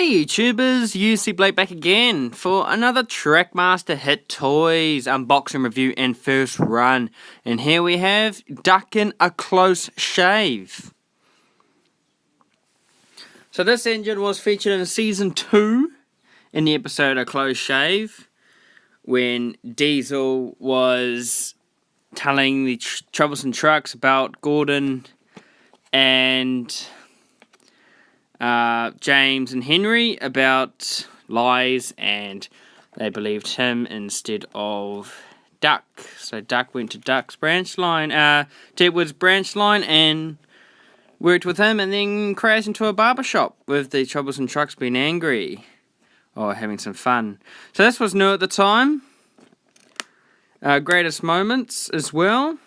G'day YouTubers, UC Blake back again for another Trackmaster HIT Toys unboxing review and first run. And here we have Ducking a Close Shave. So this engine was featured in Season 2 in the episode A Close Shave, when Diesel was telling the troublesome trucks about Gordon and James and Henry about lies, and they believed him instead of Duck. So Duck went to Duck's branch line, Deadwood's branch line, and worked with him, and then crashed into a barber shop with the troublesome trucks being angry or having some fun. So this was new at the time. Greatest moments as well.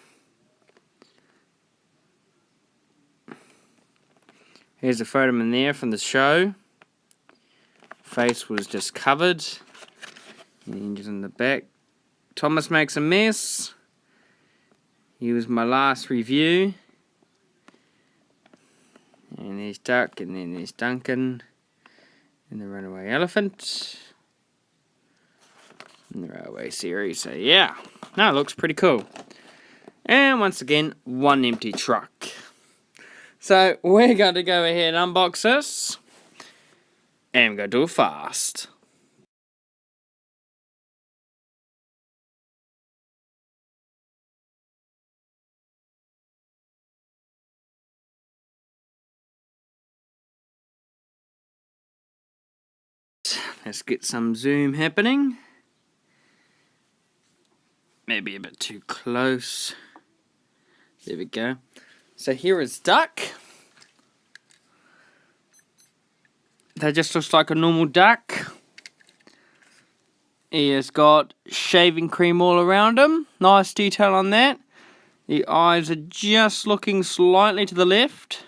Here's a photo in there from the show. Face was just covered. The engine's in the back. Thomas makes a mess. He was my last review. And there's Duck, and then there's Duncan. And the runaway elephant. In the railway series. So yeah, no, it looks pretty cool. And once again, one empty truck. So we're going to go ahead and unbox this, and we're going to do it fast. Let's get some zoom happening. Maybe a bit too close. There we go. So here is Duck. That just looks like a normal duck. He has got shaving cream all around him. Nice detail on that. The eyes are just looking slightly to the left.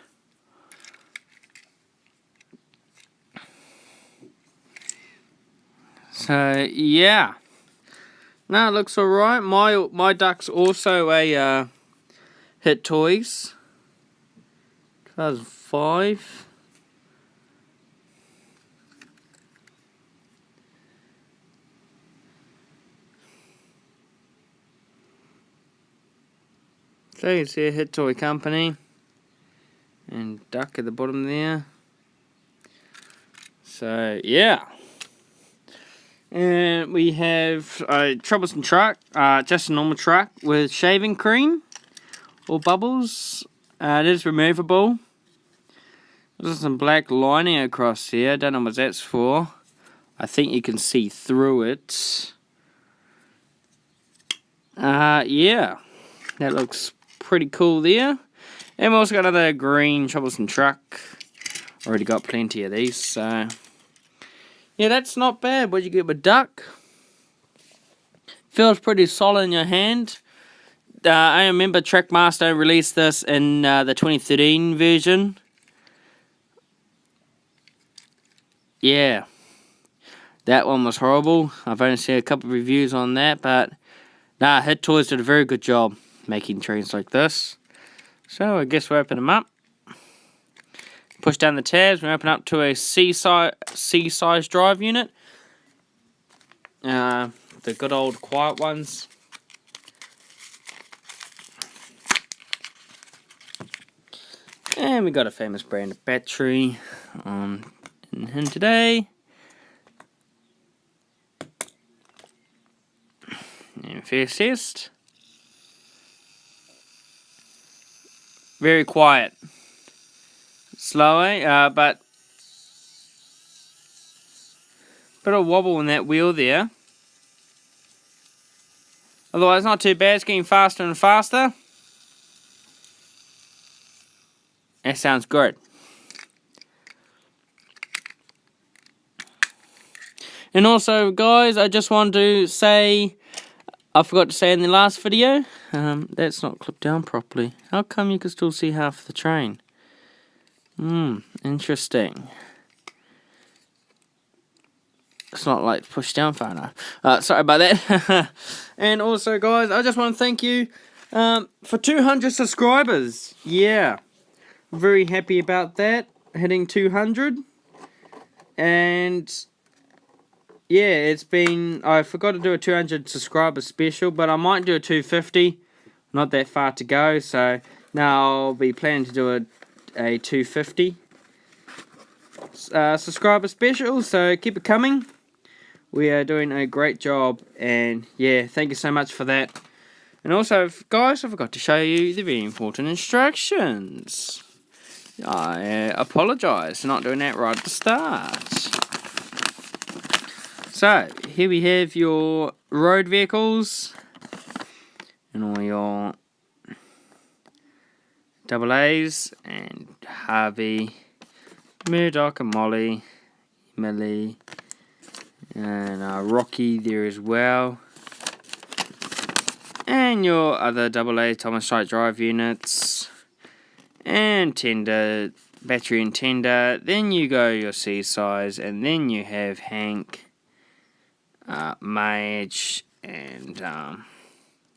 So yeah. No, it looks alright. My duck's also a HIT Toys. 2005. So you can see a HIT Toy company. And Duck at the bottom there. So yeah. And we have a troublesome truck. Just a normal truck with shaving cream. Or bubbles. It is removable. There's some black lining across here. Don't know what that's for. I think you can see through it. Yeah. That looks pretty cool there. And we've also got another green troublesome truck. Already got plenty of these, so yeah, that's not bad. What'd you get with Duck? Feels pretty solid in your hand. I remember Trackmaster released this in the 2013 version. Yeah, that one was horrible. I've only seen a couple of reviews on that, but nah, HIT Toys did a very good job making trains like this. So I guess we'll open them up. Push down the tabs. We open up to a C-size drive unit. The good old quiet ones. And we got a famous brand of battery in today. And first test. Very quiet. Slow, but bit of wobble in that wheel there. Otherwise, not too bad. It's getting faster and faster. That sounds good. And also, guys, I just want to say, I forgot to say in the last video, that's not clipped down properly. How come you can still see half the train? Interesting. It's not like pushed down far enough. Sorry about that. And also, guys, I just want to thank you for 200 subscribers. Yeah. Very happy about that. Hitting 200. And yeah, it's been, I forgot to do a 200 subscriber special, but I might do a 250. Not that far to go, so now I'll be planning to do a 250 subscriber special, so keep it coming. We are doing a great job, and yeah, thank you so much for that. And also, guys, I forgot to show you the very important instructions. I apologise for not doing that right at the start. So, here we have your road vehicles and all your double A's and Harvey, Murdoch and Molly, Millie, and Rocky there as well. And your other AA Thomas Strike drive units. And tender, battery and tender. Then you go your C size. And then you have Hank, Mage, and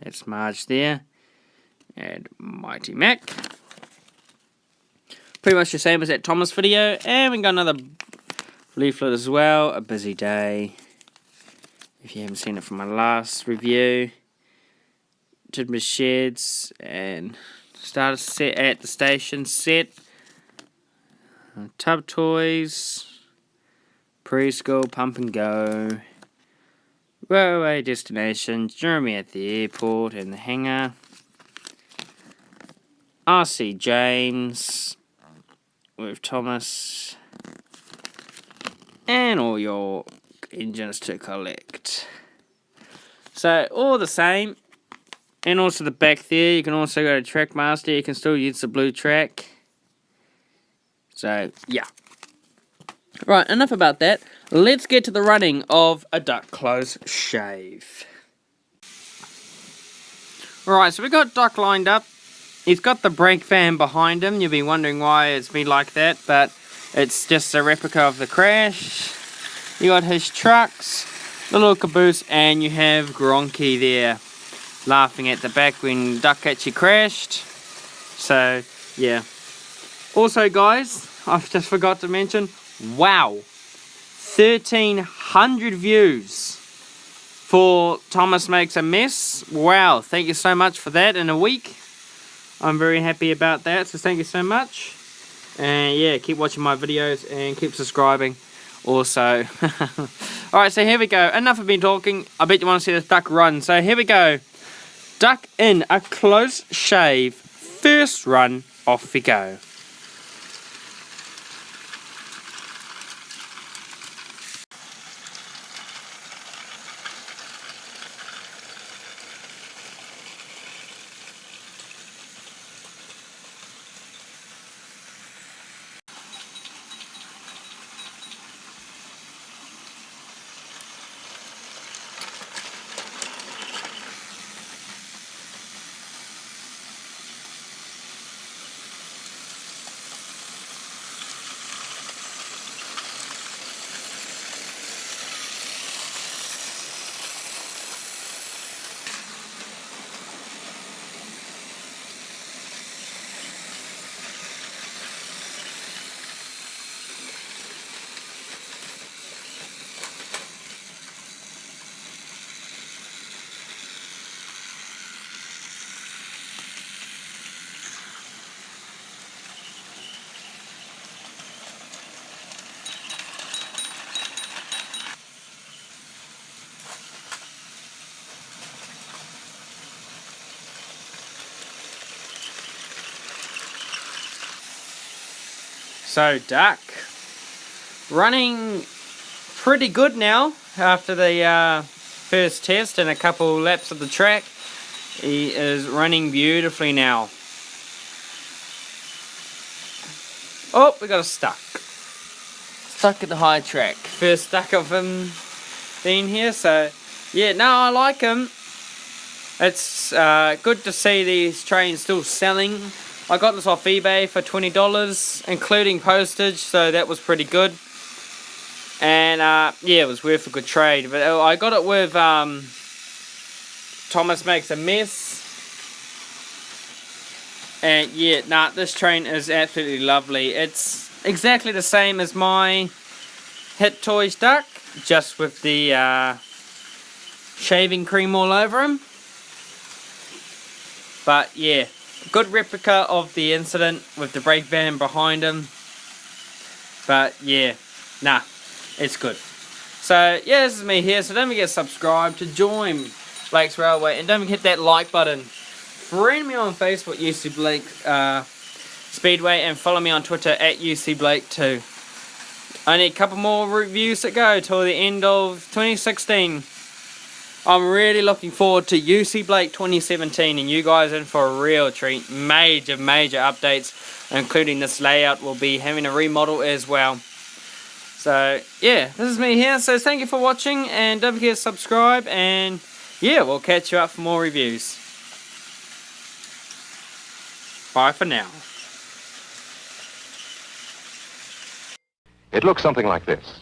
that's Marge there. And Mighty Mac. Pretty much the same as that Thomas video. And we got another leaflet as well. A busy day. If you haven't seen it from my last review. Did my sheds and started set at the station set. Tub toys. Preschool, pump and go. Railway destination. Jeremy at the airport and the hangar. RC James with Thomas. And all your engines to collect. So, all the same. And also the back there, you can also go to Trackmaster. You can still use the blue track. So, yeah. Right, enough about that. Let's get to the running of a Duck close shave. Alright, so we got Duck lined up. He's got the brake fan behind him. You'll be wondering why it's been like that, but it's just a replica of the crash. You got his trucks, the little caboose, and you have Gronky there, laughing at the back when Duck actually crashed. So, yeah. Also, guys, I just forgot to mention, wow, 1,300 views for Thomas Makes a Mess. Wow, thank you so much for that in a week. I'm very happy about that, so thank you so much. And yeah, keep watching my videos and keep subscribing also. Alright, so here we go. Enough of me talking. I bet you want to see this Duck run. So here we go. Duck in a close shave. First run, off we go. So, Duck, running pretty good now after the first test and a couple laps of the track. He is running beautifully now. Oh, we got a stuck. Stuck at the high track. First stuck of him being here, so yeah, no, I like him. It's good to see these trains still selling. I got this off eBay for $20, including postage, so that was pretty good. And yeah, it was worth a good trade. But I got it with Thomas Makes a Mess. And yeah, nah, this train is absolutely lovely. It's exactly the same as my HIT Toys duck, just with the shaving cream all over him. But yeah, good replica of the incident with the brake van behind him. But yeah, nah, it's good. So yeah, this is me here. So don't forget to subscribe to join Blake's Railway, and don't forget to hit that like button. Friend me on Facebook, UC Blake Speedway, and follow me on Twitter at UC Blake too. Only a couple more reviews to go till the end of 2016. I'm really looking forward to UC Blake 2017, and you guys in for a real treat. Major updates, including this layout will be having a remodel as well. So yeah, this is me here. So thank you for watching, and don't forget to subscribe, and yeah, we'll catch you up for more reviews. Bye for now. It looks something like this.